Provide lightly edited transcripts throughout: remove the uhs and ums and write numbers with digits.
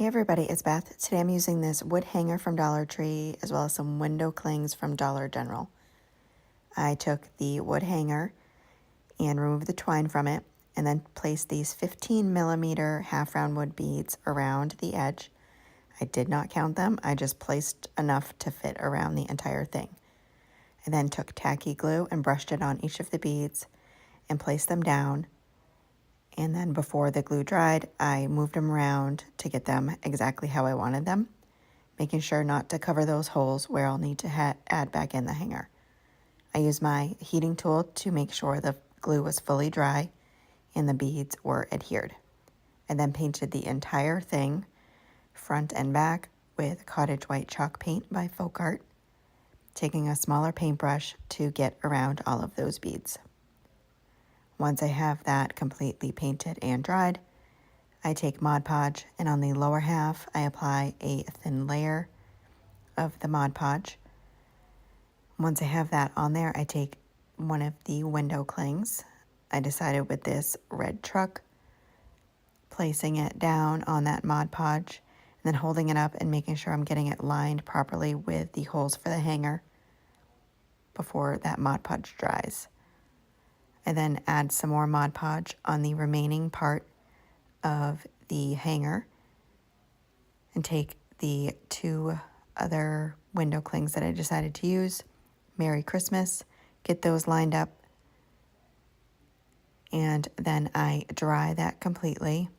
Hey everybody, it's Beth. Today I'm using this wood hanger from Dollar Tree as well as some window clings from Dollar General. I took the wood hanger and removed the twine from it and then placed these 15 millimeter half round wood beads around the edge. I did not count them, I just placed enough to fit around the entire thing. I then took tacky glue and brushed it on each of the beads and placed them down. And then before the glue dried, I moved them around to get them exactly how I wanted them, making sure not to cover those holes where I'll need to add back in the hanger. I used my heating tool to make sure the glue was fully dry and the beads were adhered. I then painted the entire thing, front and back, with Cottage white chalk paint by Folk Art, taking a smaller paintbrush to get around all of those beads. Once I have that completely painted and dried, I take Mod Podge, and on the lower half, I apply a thin layer of the Mod Podge. Once I have that on there, I take one of the window clings. I decided with this red truck, placing it down on that Mod Podge, and then holding it up and making sure I'm getting it lined properly with the holes for the hanger before that Mod Podge dries. I then add some more Mod Podge on the remaining part of the hanger and take the two other window clings that I decided to use, Merry Christmas, get those lined up, and then I dry that completely.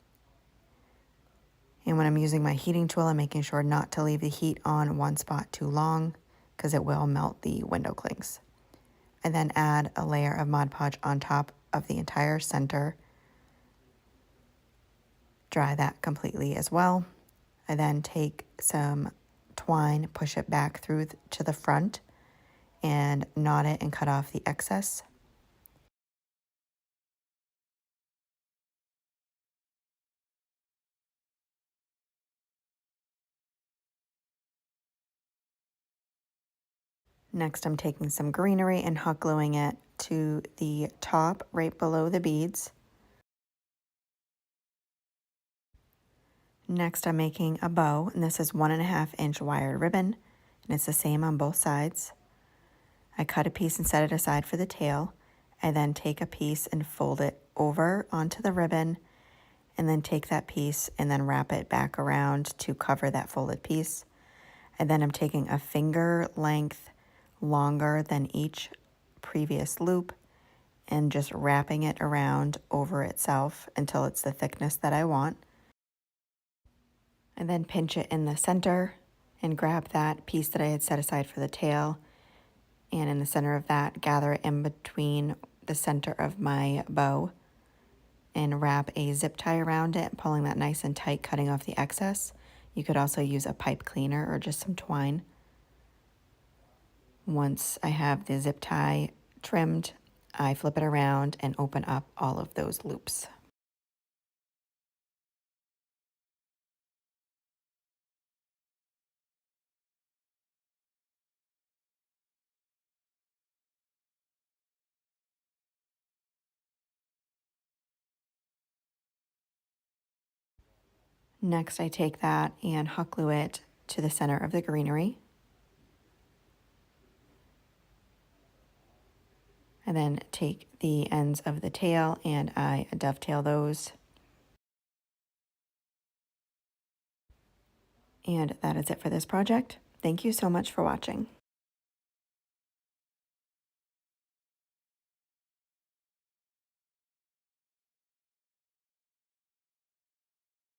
And when I'm using my heating tool, I'm making sure not to leave the heat on one spot too long because it will melt the window clings. I then add a layer of Mod Podge on top of the entire center. Dry that completely as well. I then take some twine, push it back through to the front, and knot it and cut off the excess. Next, I'm taking some greenery and hot gluing it to the top right below the beads. Next, I'm making a bow, and this is 1.5 inch wired ribbon, and it's the same on both sides. I cut a piece and set it aside for the tail. I then take a piece and fold it over onto the ribbon, and then take that piece and then wrap it back around to cover that folded piece. And then I'm taking a finger length longer than each previous loop and just wrapping it around over itself until it's the thickness that I want. And then pinch it in the center and grab that piece that I had set aside for the tail, and in the center of that, gather it in between the center of my bow and wrap a zip tie around it, pulling that nice and tight, cutting off the excess. You could also use a pipe cleaner or just some twine. Once I have the zip tie trimmed, I flip it around and open up all of those loops. Next, I take that and hot glue it to the center of the greenery. And then take the ends of the tail and I dovetail those. And that is it for this project. Thank you so much for watching.